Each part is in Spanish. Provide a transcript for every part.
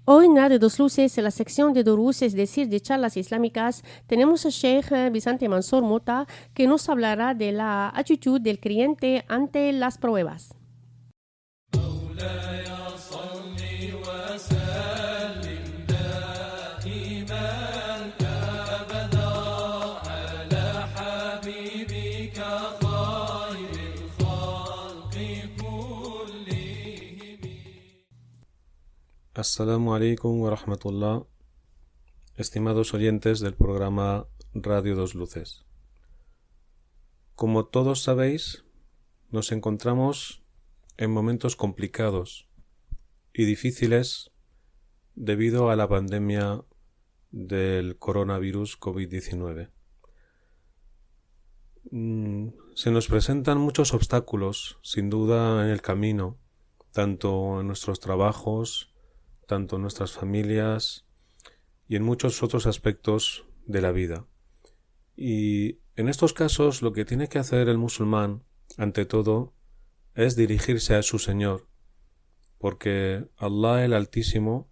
Hoy en Radio Dos Luces, en la sección de Durús, es decir, de charlas islámicas, tenemos al Sheikh Vicente Mansour Mota, que nos hablará de la actitud del creyente ante las pruebas. Assalamu alaikum wa rahmatullah, estimados oyentes del programa Radio Dos Luces. Como todos sabéis, nos encontramos en momentos complicados y difíciles debido a la pandemia del coronavirus COVID-19. Se nos presentan muchos obstáculos, sin duda, en el camino, tanto en nuestros trabajos, tanto en nuestras familias y en muchos otros aspectos de la vida. Y en estos casos lo que tiene que hacer el musulmán, ante todo, es dirigirse a su Señor, porque Allah el Altísimo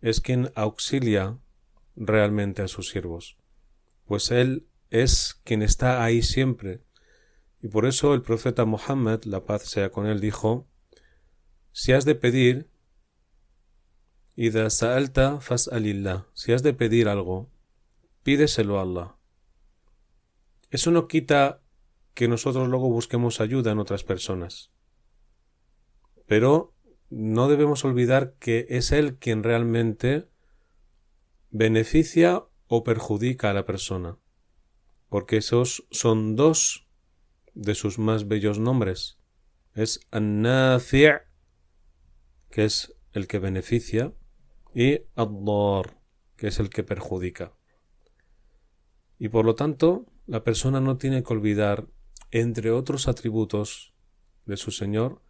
es quien auxilia realmente a sus siervos, pues Él es quien está ahí siempre. Y por eso el profeta Muhammad, la paz sea con él, dijo: si has de pedir, Idha sa'alta fas'alillah, si has de pedir algo, pídeselo a Allah. Eso no quita que nosotros luego busquemos ayuda en otras personas, pero no debemos olvidar que es Él quien realmente beneficia o perjudica a la persona, porque esos son dos de sus más bellos nombres. Es An-Nafi', que es el que beneficia, y Ad-Dar, que es el que perjudica. Y por lo tanto, la persona no tiene que olvidar, entre otros atributos de su Señor,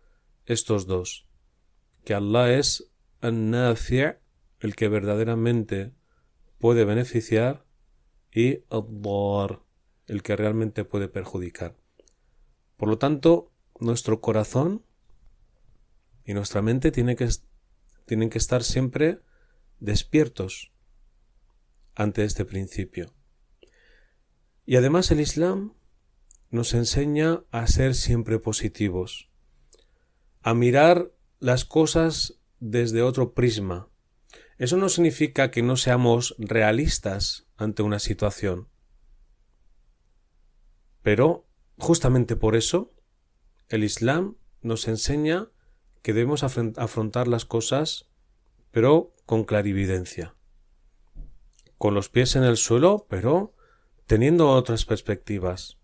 estos dos, que Allah es An-Nafi', el que verdaderamente puede beneficiar, y Ad-Dar, el que realmente puede perjudicar. Por lo tanto, nuestro corazón y nuestra mente tienen que estar siempre despiertos ante este principio. Y además el Islam nos enseña a ser siempre positivos, a mirar las cosas desde otro prisma. Eso no significa que no seamos realistas ante una situación, pero justamente por eso el Islam nos enseña que debemos afrontar las cosas, pero con clarividencia, con los pies en el suelo, pero teniendo otras perspectivas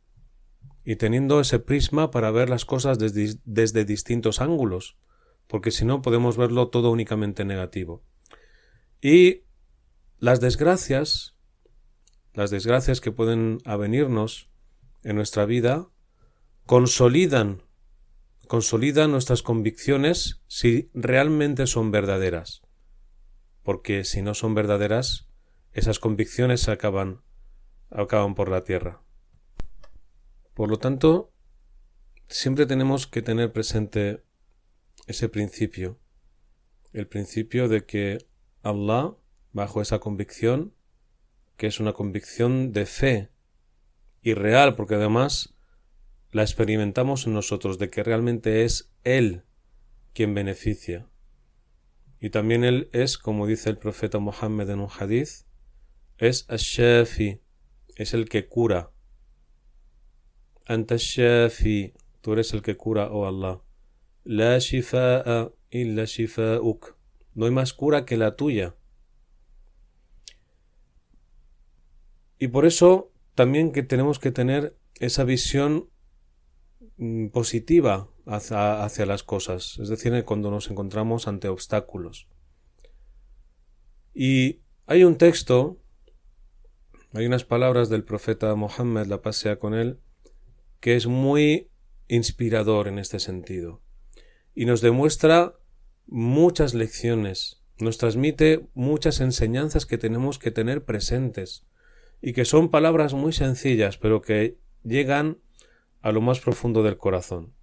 y teniendo ese prisma para ver las cosas desde distintos ángulos, porque si no podemos verlo todo únicamente negativo. Y las desgracias que pueden avenirnos en nuestra vida consolidan nuestras convicciones si realmente son verdaderas. Porque si no son verdaderas, esas convicciones acaban por la tierra. Por lo tanto, siempre tenemos que tener presente ese principio, el principio de que Allah, bajo esa convicción, que es una convicción de fe y real, porque además la experimentamos en nosotros, de que realmente es Él quien beneficia. Y también Él es, como dice el profeta Muhammad en un hadith, es Ash-Shafi, es el que cura. Anta Ash-Shafi, tú eres el que cura, oh Allah. La shifa'a illa shifa'uk, no hay más cura que la tuya. Y por eso también que tenemos que tener esa visión positiva hacia las cosas, es decir, cuando nos encontramos ante obstáculos. Y hay un texto, hay unas palabras del profeta Muhammad, la paz sea con él, que es muy inspirador en este sentido y nos demuestra muchas lecciones, nos transmite muchas enseñanzas que tenemos que tener presentes y que son palabras muy sencillas pero que llegan a lo más profundo del corazón.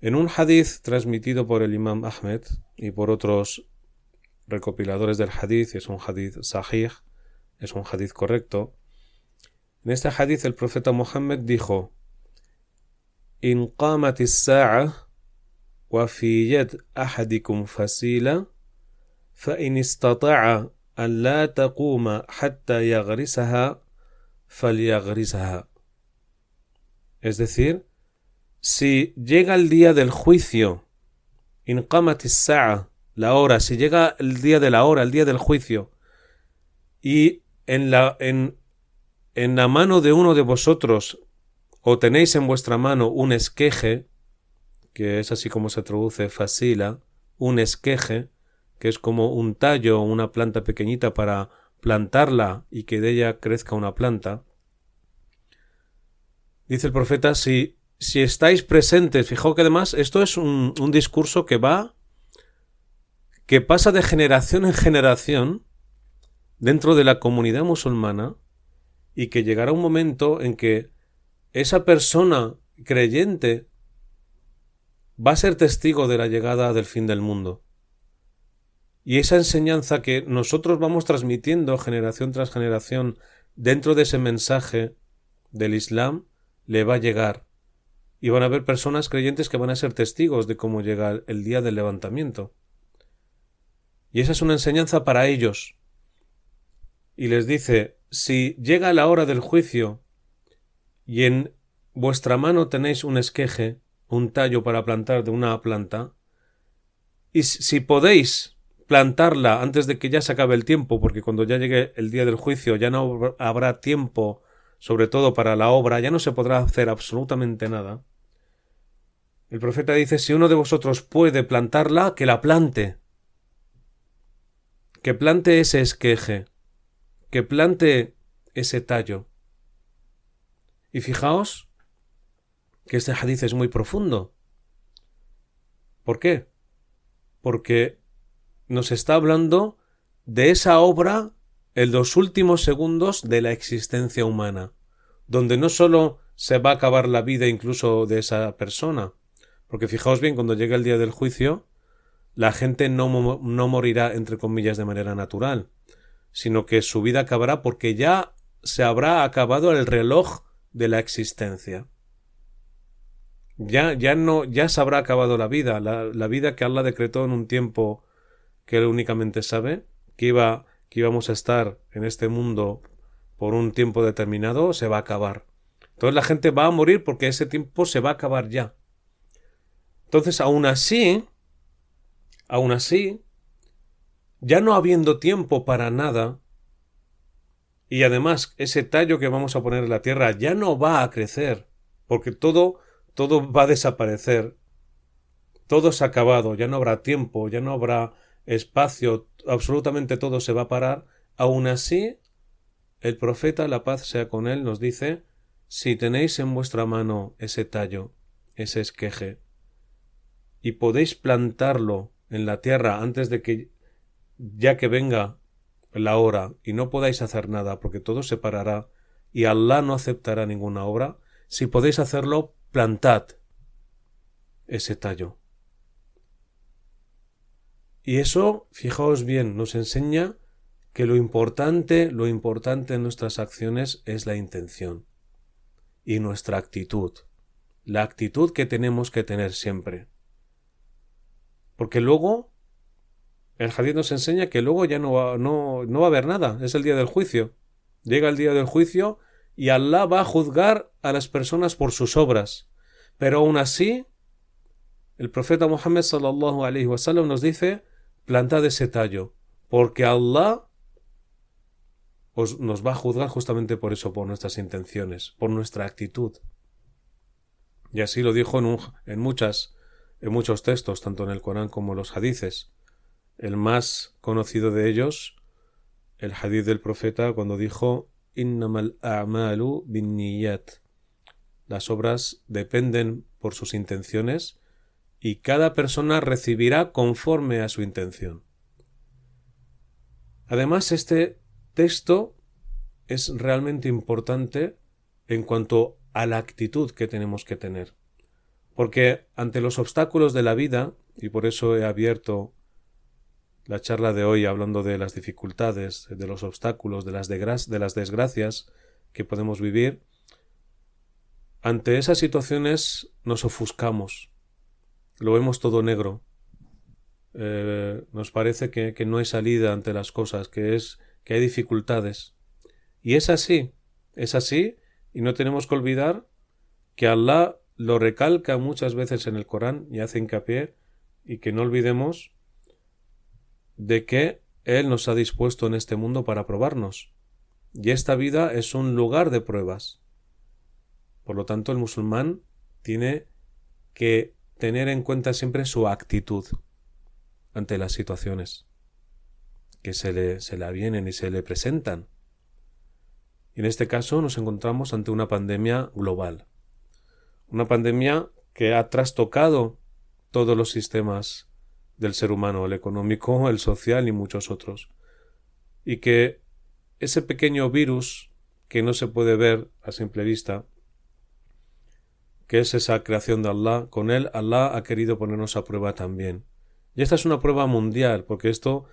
En un hadith transmitido por el Imam Ahmed y por otros recopiladores del hadith, es un hadith sahih, es un hadith correcto. En este hadith el profeta Muhammad dijo: In qamat as-sa'a wa fi yad ahadikum fasila fa in istata'a an la taquma hatta yaghrisaha falyaghrisaha. Es decir, si llega el día del juicio, in qamat as-sa'a, la hora, si llega el día de la hora, el día del juicio, y en la mano de uno de vosotros o tenéis en vuestra mano un esqueje, que es así como se traduce fasila, un esqueje, que es como un tallo o una planta pequeñita para plantarla y que de ella crezca una planta. Dice el profeta, si estáis presentes, fijaos que además esto es un discurso que pasa de generación en generación dentro de la comunidad musulmana, y que llegará un momento en que esa persona creyente va a ser testigo de la llegada del fin del mundo. Y esa enseñanza que nosotros vamos transmitiendo generación tras generación dentro de ese mensaje del Islam le va a llegar. Y van a haber personas creyentes que van a ser testigos de cómo llega el día del levantamiento. Y esa es una enseñanza para ellos. Y les dice, si llega la hora del juicio y en vuestra mano tenéis un esqueje, un tallo para plantar de una planta, y si podéis plantarla antes de que ya se acabe el tiempo, porque cuando ya llegue el día del juicio ya no habrá tiempo, sobre todo para la obra, ya no se podrá hacer absolutamente nada. El profeta dice, si uno de vosotros puede plantarla, que la plante. Que plante ese esqueje. Que plante ese tallo. Y fijaos que este hadith es muy profundo. ¿Por qué? Porque nos está hablando de esa obra en los últimos segundos de la existencia humana, donde no solo se va a acabar la vida incluso de esa persona, porque fijaos bien, cuando llegue el día del juicio, la gente no morirá, entre comillas, de manera natural, sino que su vida acabará porque ya se habrá acabado el reloj de la existencia. Ya se habrá acabado la vida, la vida que Allah decretó en un tiempo que Él únicamente sabe, que íbamos a estar en este mundo por un tiempo determinado, se va a acabar. Entonces la gente va a morir porque ese tiempo se va a acabar ya. Entonces, aún así, ya no habiendo tiempo para nada, y además ese tallo que vamos a poner en la tierra ya no va a crecer, porque todo va a desaparecer, todo se ha acabado, ya no habrá tiempo, ya no habrá espacio, absolutamente todo se va a parar. Aún así, el profeta, la paz sea con él, nos dice, si tenéis en vuestra mano ese tallo, ese esqueje, y podéis plantarlo en la tierra antes de que ya que venga la hora y no podáis hacer nada porque todo se parará y Allah no aceptará ninguna obra, si podéis hacerlo, plantad ese tallo. Y eso, fijaos bien, nos enseña que lo importante en nuestras acciones es la intención y nuestra actitud, la actitud que tenemos que tener siempre. Porque luego el hadith nos enseña que luego ya no va a haber nada, es el día del juicio. Llega el día del juicio y Allah va a juzgar a las personas por sus obras. Pero aún así, el profeta Muhammad sallallahu alaihi wasallam nos dice, plantad ese tallo, porque Allah nos va a juzgar justamente por eso, por nuestras intenciones, por nuestra actitud. Y así lo dijo en muchos textos, tanto en el Corán como en los hadices. El más conocido de ellos, el hadith del profeta, cuando dijo, Innamal a'malu binniyat. Las obras dependen por sus intenciones y cada persona recibirá conforme a su intención. Además, este texto es realmente importante en cuanto a la actitud que tenemos que tener. Porque ante los obstáculos de la vida, y por eso he abierto la charla de hoy hablando de las dificultades, de los obstáculos, de las desgracias que podemos vivir. Ante esas situaciones nos ofuscamos, lo vemos todo negro, nos parece que no hay salida ante las cosas, que hay dificultades. Y es así, y no tenemos que olvidar que Allah lo recalca muchas veces en el Corán y hace hincapié, y que no olvidemos de que Él nos ha dispuesto en este mundo para probarnos. Y esta vida es un lugar de pruebas. Por lo tanto, el musulmán tiene que tener en cuenta siempre su actitud ante las situaciones que se le avienen y se le presentan. Y en este caso nos encontramos ante una pandemia global. Una pandemia que ha trastocado todos los sistemas del ser humano, el económico, el social y muchos otros. Y que ese pequeño virus que no se puede ver a simple vista, que es esa creación de Allah, con él Allah ha querido ponernos a prueba también. Y esta es una prueba mundial, porque esto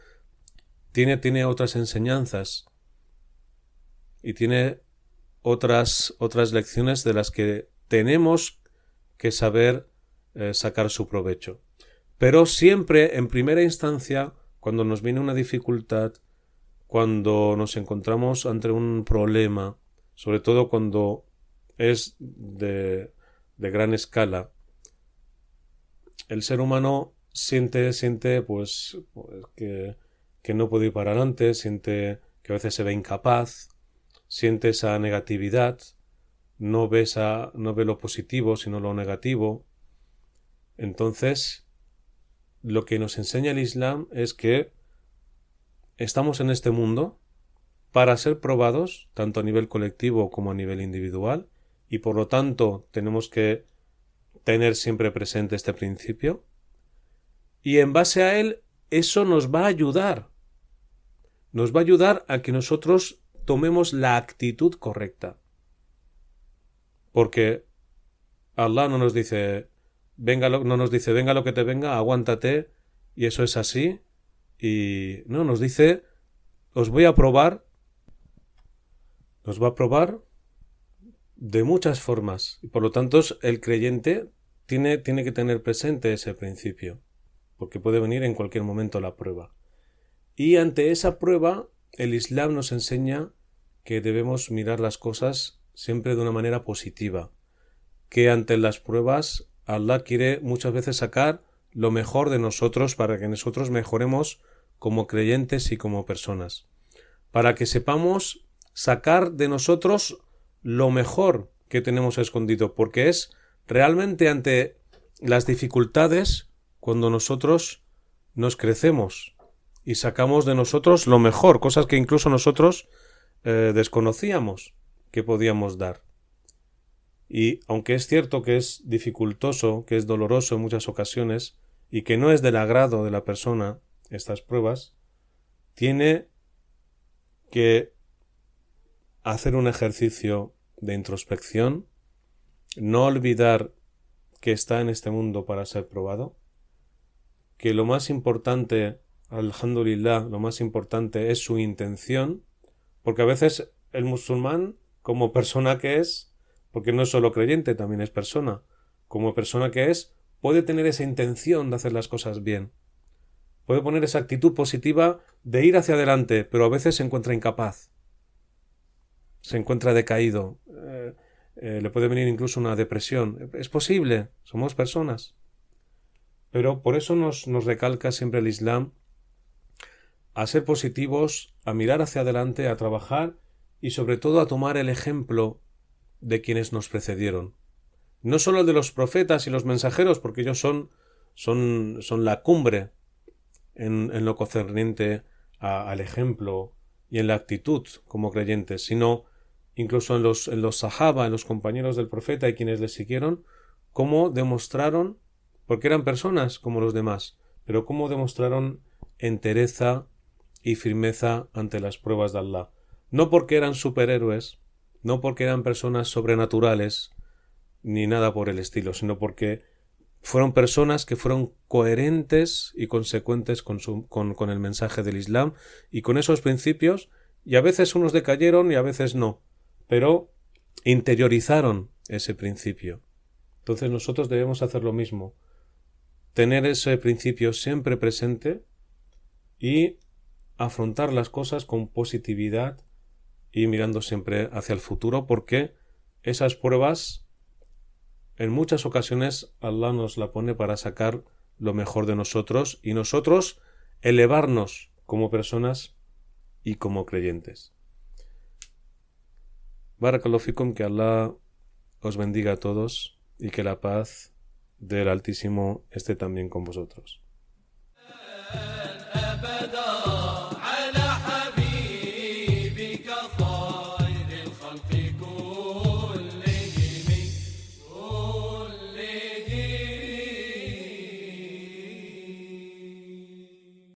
tiene otras enseñanzas y tiene otras lecciones de las que tenemos que saber sacar su provecho. Pero siempre, en primera instancia, cuando nos viene una dificultad, cuando nos encontramos ante un problema, sobre todo cuando es de gran escala, el ser humano siente pues que no puede ir para adelante, siente que a veces se ve incapaz, siente esa negatividad, no ve lo positivo, sino lo negativo. Entonces, lo que nos enseña el Islam es que estamos en este mundo para ser probados, tanto a nivel colectivo como a nivel individual, y por lo tanto tenemos que tener siempre presente este principio, y en base a él eso nos va a ayudar a que nosotros tomemos la actitud correcta, porque Allah no nos dice venga lo que te venga, aguántate, y eso es así, y no, nos dice os voy a probar, nos va a probar de muchas formas, y por lo tanto el creyente tiene que tener presente ese principio, porque puede venir en cualquier momento la prueba. Y ante esa prueba, el Islam nos enseña que debemos mirar las cosas siempre de una manera positiva, que ante las pruebas Allah quiere muchas veces sacar lo mejor de nosotros para que nosotros mejoremos como creyentes y como personas, para que sepamos sacar de nosotros lo mejor que tenemos escondido, porque es realmente ante las dificultades cuando nosotros nos crecemos y sacamos de nosotros lo mejor, cosas que incluso nosotros desconocíamos que podíamos dar. Y aunque es cierto que es dificultoso, que es doloroso en muchas ocasiones y que no es del agrado de la persona estas pruebas, tiene que hacer un ejercicio de introspección, no olvidar que está en este mundo para ser probado, que lo más importante, alhamdulillah, lo más importante es su intención, porque a veces el musulmán, como persona que es, porque no es solo creyente, también es persona, como persona que es, puede tener esa intención de hacer las cosas bien, puede poner esa actitud positiva de ir hacia adelante, pero a veces se encuentra incapaz, se encuentra decaído, le puede venir incluso una depresión. Es posible, somos personas. Pero por eso nos recalca siempre el Islam a ser positivos, a mirar hacia adelante, a trabajar y sobre todo a tomar el ejemplo de quienes nos precedieron. No solo el de los profetas y los mensajeros, porque ellos son la cumbre en lo concerniente al ejemplo y en la actitud como creyentes, sino incluso en los sahaba, en los compañeros del profeta y quienes les siguieron, cómo demostraron, porque eran personas como los demás, pero cómo demostraron entereza y firmeza ante las pruebas de Allah. No porque eran superhéroes, no porque eran personas sobrenaturales, ni nada por el estilo, sino porque fueron personas que fueron coherentes y consecuentes con el mensaje del Islam y con esos principios, y a veces unos decayeron y a veces no, pero interiorizaron ese principio. Entonces nosotros debemos hacer lo mismo, tener ese principio siempre presente y afrontar las cosas con positividad y mirando siempre hacia el futuro, porque esas pruebas en muchas ocasiones Allah nos la pone para sacar lo mejor de nosotros y nosotros elevarnos como personas y como creyentes. Barakallahu fikum, que Allah os bendiga a todos y que la paz del Altísimo esté también con vosotros.